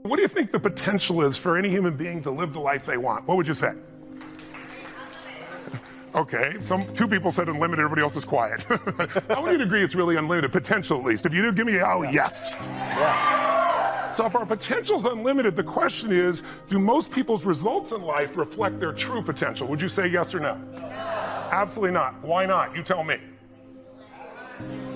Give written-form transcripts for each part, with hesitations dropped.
What do you think the potential is for any human being to live the life they want? What would you say? Okay, two people said unlimited, everybody else is quiet. I want you to agree it's really unlimited, potential at least. If you do, give me a yes. Yeah. So if our potential is unlimited, the question is, do most people's results in life reflect their true potential? Would you say yes or no? No. Absolutely not. Why not? You tell me.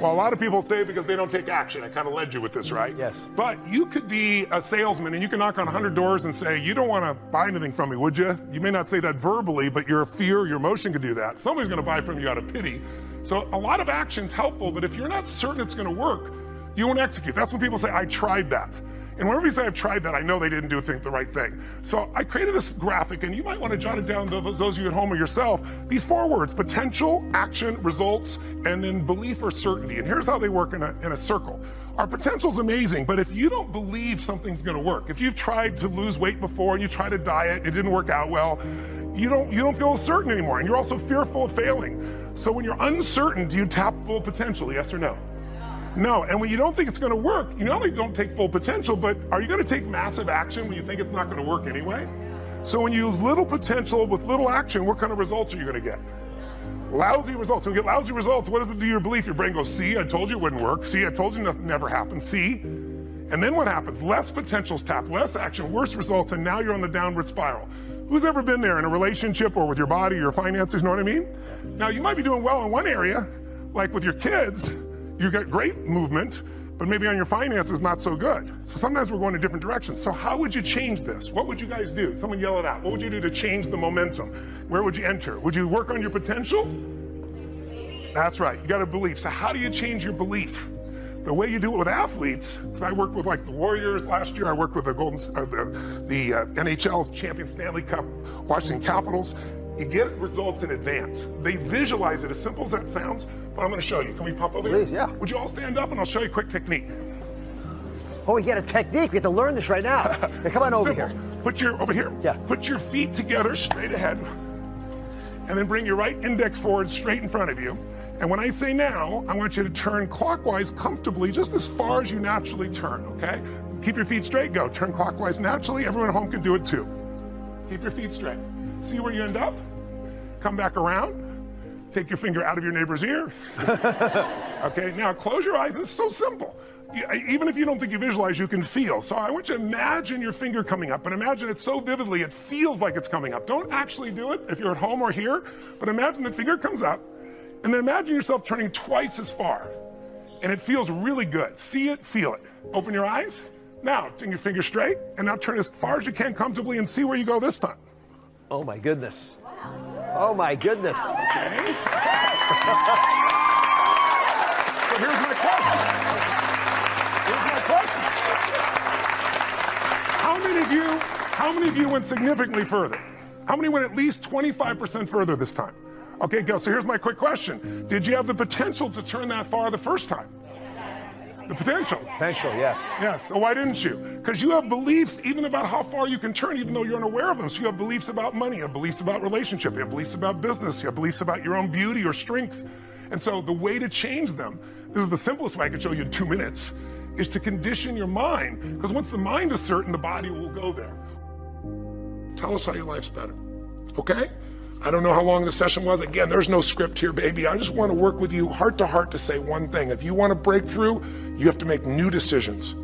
Well, a lot of people say because they don't take action. I kind of led you with this, right? Yes. But you could be a salesman and you can knock on 100 doors and say, you don't want to buy anything from me, would you? You may not say that verbally, but your fear, your emotion could do that. Somebody's going to buy from you out of pity. So a lot of action's helpful, but if you're not certain it's going to work, you won't execute. That's when people say, I tried that. And whenever you say I've tried that, I know they didn't do the right thing. So I created this graphic, and you might want to jot it down, those of you at home or yourself, these 4 words: potential, action, results, and then belief or certainty. And here's how they work in a circle. Our potential's amazing, but if you don't believe something's going to work, if you've tried to lose weight before and you tried a diet, it didn't work out well, you don't feel certain anymore, and you're also fearful of failing. So when you're uncertain, do you tap full potential, yes or no? No, and when you don't think it's going to work, you not only don't take full potential, but are you going to take massive action when you think it's not going to work anyway? So when you use little potential with little action, what kind of results are you going to get? Lousy results. When you get lousy results, what does it do to your belief? Your brain goes, see, I told you it wouldn't work. See, I told you nothing never happened. See? And then what happens? Less potential's tapped, less action, worse results, and now you're on the downward spiral. Who's ever been there in a relationship or with your body, your finances, you know what I mean? Now, you might be doing well in one area, like with your kids. You got great movement, but maybe on your finances, not so good. So sometimes we're going in different directions. So how would you change this? What would you guys do? Someone yell it out. What would you do to change the momentum? Where would you enter? Would you work on your potential? That's right. You got to believe. So how do you change your belief? The way you do it with athletes, because I worked with like the Warriors last year. I worked with the NHL champion Stanley Cup, Washington Capitals. You get results in advance. They visualize it, as simple as that sounds, but I'm going to show you. Can we pop over here? Please, yeah. Would you all stand up and I'll show you a quick technique. Oh, you got a technique. We have to learn this right now. Hey, come on over here. Over here. Yeah. Put your feet together straight ahead, and then bring your right index forward straight in front of you. And when I say now, I want you to turn clockwise comfortably, just as far as you naturally turn, okay? Keep your feet straight, go. Turn clockwise naturally. Everyone at home can do it too. Keep your feet straight. See where you end up? Come back around. Take your finger out of your neighbor's ear. Okay, now close your eyes. It's so simple. Even if you don't think you visualize, you can feel. So I want you to imagine your finger coming up, and imagine it so vividly it feels like it's coming up. Don't actually do it if you're at home or here, but imagine the finger comes up, and then imagine yourself turning twice as far, and it feels really good. See it, feel it. Open your eyes. Now, turn your finger straight, and now turn as far as you can comfortably and see where you go this time. Oh my goodness. Oh my goodness. Okay. So here's my question. How many of you went significantly further? How many went at least 25% further this time? Okay, go. So here's my quick question. Did you have the potential to turn that far the first time? The potential. Potential, yes. Yes. So why didn't you? Because you have beliefs even about how far you can turn, even though you're unaware of them. So you have beliefs about money, you have beliefs about relationship, you have beliefs about business, you have beliefs about your own beauty or strength. And so the way to change them, this is the simplest way I could show you in 2 minutes, is to condition your mind. Because once the mind is certain, the body will go there. Tell us how your life's better. Okay? I don't know how long the session was. Again, there's no script here, baby. I just want to work with you heart to heart to say one thing. If you want to break through, you have to make new decisions.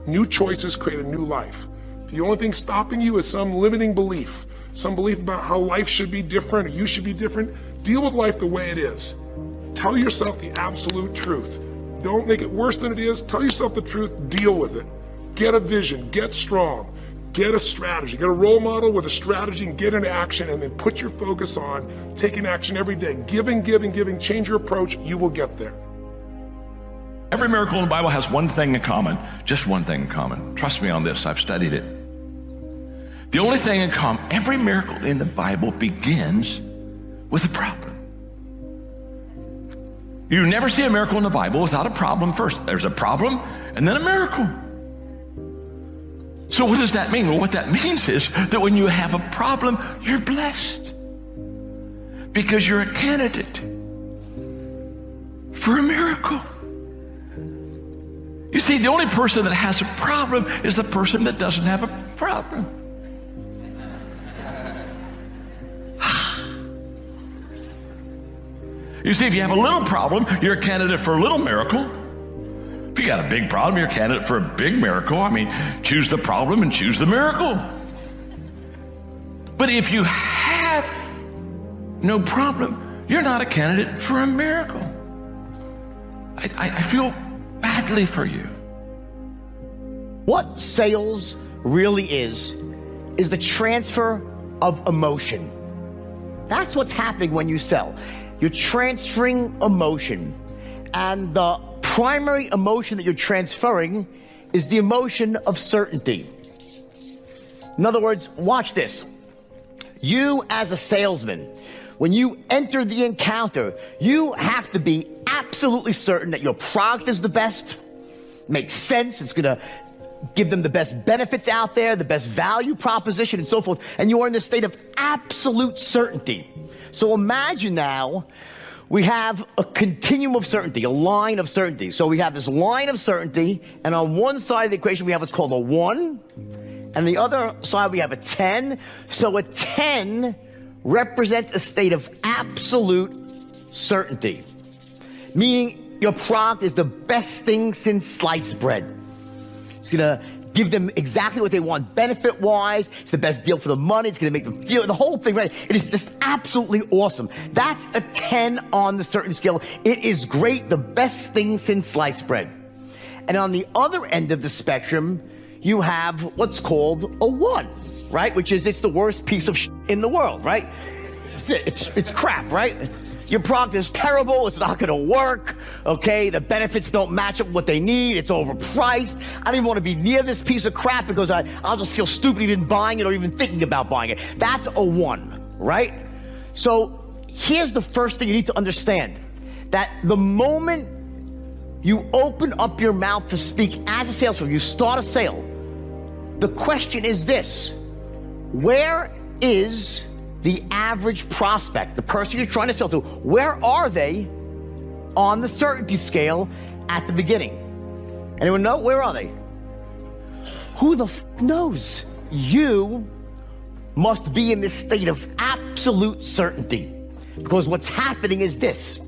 New choices create a new life. The only thing stopping you is some limiting belief, some belief about how life should be different or you should be different. Deal with life the way it is. Tell yourself the absolute truth. Don't make it worse than it is. Tell yourself the truth. Deal with it. Get a vision. Get strong. Get a strategy, get a role model with a strategy and get into action, and then put your focus on taking action every day. Giving, change your approach, you will get there. Every miracle in the Bible has one thing in common, just one thing in common. Trust me on this, I've studied it. The only thing in common, every miracle in the Bible begins with a problem. You never see a miracle in the Bible without a problem first. There's a problem and then a miracle. So what does that mean? Well, what that means is that when you have a problem, you're blessed because you're a candidate for a miracle. You see, the only person that has a problem is the person that doesn't have a problem. You see, if you have a little problem, you're a candidate for a little miracle. If you got a big problem, you're a candidate for a big miracle. I mean, choose the problem and choose the miracle. But if you have no problem, you're not a candidate for a miracle. I feel badly for you. What sales really is the transfer of emotion. That's what's happening when you sell. You're transferring emotion. And the primary emotion that you're transferring is the emotion of certainty. In other words, watch this. You as a salesman, when you enter the encounter, you have to be absolutely certain that your product is the best, makes sense, it's gonna give them the best benefits out there, the best value proposition and so forth, and you are in this state of absolute certainty. So imagine now we have a continuum of certainty, a line of certainty. So we have this line of certainty, and on one side of the equation we have what's called a 1, and the other side we have a 10. So a 10 represents a state of absolute certainty, meaning your product is the best thing since sliced bread. It's gonna give them exactly what they want benefit-wise. It's the best deal for the money. It's gonna make them feel the whole thing, right? It is just absolutely awesome. That's a 10 on the certainty scale. It is great, the best thing since sliced bread. And on the other end of the spectrum, you have what's called a 1, right? Which is, it's the worst piece of shit in the world, right? It's crap, right? Your product is terrible, it's not gonna work, okay? The benefits don't match up what they need, it's overpriced. I don't even wanna be near this piece of crap because I'll just feel stupid even buying it or even thinking about buying it. That's a 1, right? So here's the first thing you need to understand, that the moment you open up your mouth to speak as a salesperson, you start a sale, the question is this: where is the average prospect, the person you're trying to sell to? Where are they on the certainty scale at the beginning? Anyone know? Where are they? Who the f knows? You must be in this state of absolute certainty, because what's happening is this: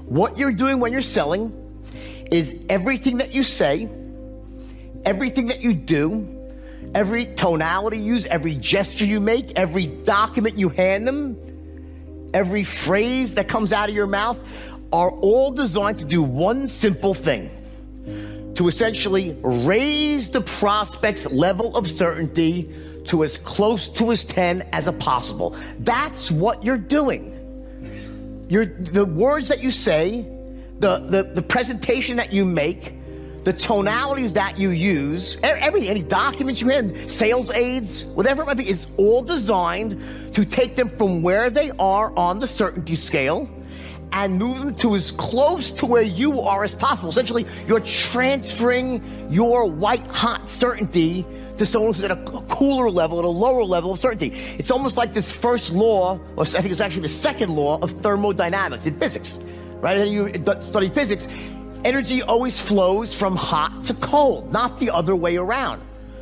what you're doing when you're selling is everything that you say, everything that you do, every tonality you use, every gesture you make, every document you hand them, every phrase that comes out of your mouth are all designed to do one simple thing: to essentially raise the prospect's level of certainty to as close to his 10 as possible. That's what you're doing. The words that you say, the presentation that you make, the tonalities that you use, any documents you have, sales aids, whatever it might be, is all designed to take them from where they are on the certainty scale and move them to as close to where you are as possible. Essentially, you're transferring your white-hot certainty to someone who's at a cooler level, at a lower level of certainty. It's almost like this first law, or I think it's actually the second law of thermodynamics in physics, right? And you study physics. Energy always flows from hot to cold, not the other way around.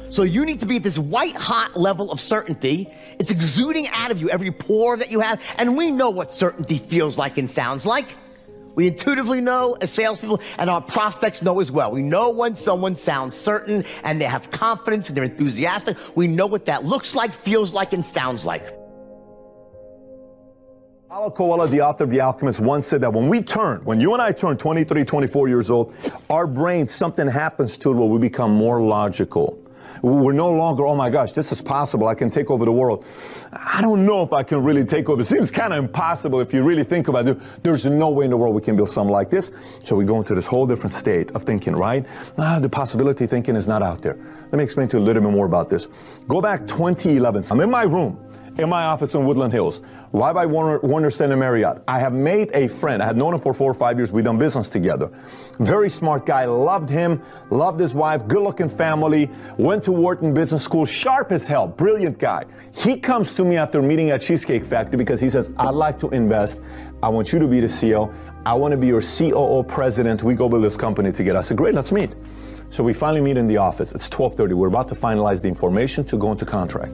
So you need to be at this white-hot level of certainty. It's exuding out of you, every pore that you have. And we know what certainty feels like and sounds like. We intuitively know as salespeople, and our prospects know as well. We know when someone sounds certain and they have confidence and they're enthusiastic. We know what that looks like, feels like, and sounds like. Paulo Coelho, the author of The Alchemist, once said that when you and I turn 23, 24 years old, our brain, something happens to it where we become more logical. We're no longer, oh my gosh, this is possible, I can take over the world. I don't know if I can really take over. It seems kind of impossible if you really think about it. There's no way in the world we can build something like this. So we go into this whole different state of thinking, right? The possibility thinking is not out there. Let me explain to you a little bit more about this. Go back 2011. I'm in my room, in my office in Woodland Hills, right by Warner Center Marriott. I have made a friend. I had known him for 4 or 5 years. We've done business together. Very smart guy, loved him, loved his wife, good-looking family, went to Wharton Business School, sharp as hell, brilliant guy. He comes to me after meeting at Cheesecake Factory because he says, I'd like to invest. I want you to be the CEO. I want to be your COO president. We go build this company together. I said, great, let's meet. So we finally meet in the office. It's 12:30. We're about to finalize the information to go into contract.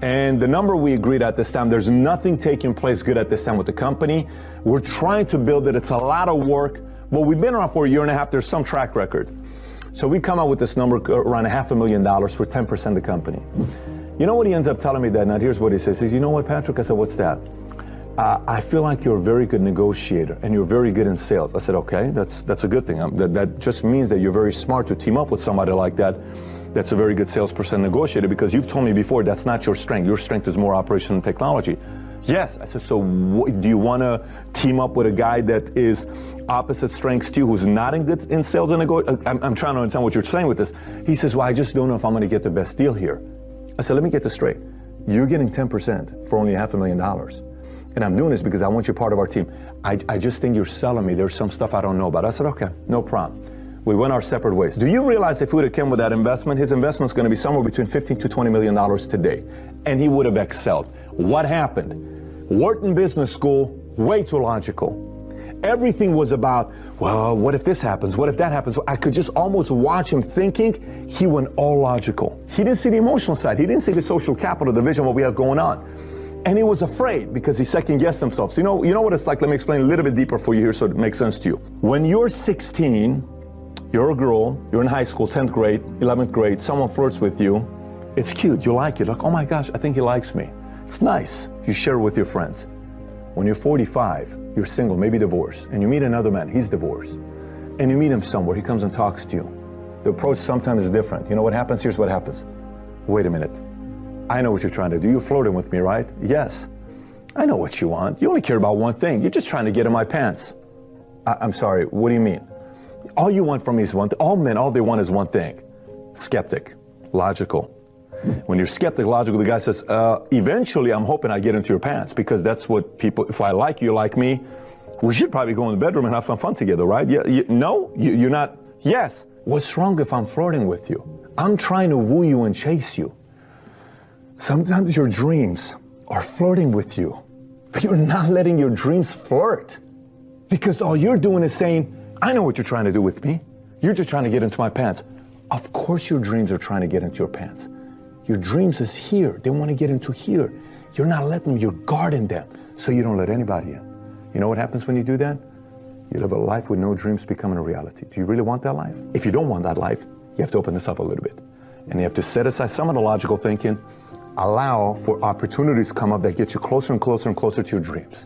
And the number we agreed at this time, there's nothing taking place good at this time with the company. We're trying to build it. It's a lot of work. But we've been around for a year and a half. There's some track record. So we come out with this number around $500,000 for 10% of the company. You know what he ends up telling me that night? Here's what he says. He says, you know what, Patrick? I said, what's that? I feel like you're a very good negotiator and you're very good in sales. I said, okay, that's a good thing. That just means that you're very smart to team up with somebody like that. That's a very good salesperson negotiator, because you've told me before that's not your strength. Your strength is more operation and technology. Yes. I said, so do you want to team up with a guy that is opposite strengths to you, who's not in sales and negotiation? I'm trying to understand what you're saying with this. He says, well, I just don't know if I'm going to get the best deal here. I said, let me get this straight. You're getting 10% for only $500,000. And I'm doing this because I want you part of our team. I just think you're selling me. There's some stuff I don't know about. I said, okay, no problem. We went our separate ways. Do you realize if we would have come with that investment, his investment's going to be somewhere between $15 to $20 million today, and he would have excelled. What happened? Wharton Business School, way too logical. Everything was about, well, what if this happens? What if that happens? I could just almost watch him thinking. He went all logical. He didn't see the emotional side. He didn't see the social capital, the vision, what we have going on. And he was afraid because he second-guessed himself. So you know what it's like? Let me explain a little bit deeper for you here so it makes sense to you. When you're 16, you're a girl, you're in high school, 10th grade, 11th grade, someone flirts with you, it's cute, you like it. Like, oh my gosh, I think he likes me. It's nice. You share it with your friends. When you're 45, you're single, maybe divorced, and you meet another man, he's divorced. And you meet him somewhere, he comes and talks to you. The approach sometimes is different. You know what happens? Here's what happens. Wait a minute. I know what you're trying to do. You're flirting with me, right? Yes. I know what you want. You only care about one thing. You're just trying to get in my pants. I'm sorry, what do you mean? All you want from me is one thing. All men, all they want is one thing. Skeptic, logical. When you're skeptic, logical, the guy says, eventually I'm hoping I get into your pants, because that's what people, if I like you, like me, we should probably go in the bedroom and have some fun together, right? No? You're not? Yes. What's wrong if I'm flirting with you? I'm trying to woo you and chase you. Sometimes your dreams are flirting with you, but you're not letting your dreams flirt, because all you're doing is saying, I know what you're trying to do with me. You're just trying to get into my pants. Of course your dreams are trying to get into your pants. Your dreams is here. They want to get into here. You're not letting them, you're guarding them, so you don't let anybody in. You know what happens when you do that? You live a life with no dreams becoming a reality. Do you really want that life? If you don't want that life, you have to open this up a little bit. And you have to set aside some of the logical thinking, allow for opportunities to come up that get you closer and closer and closer to your dreams.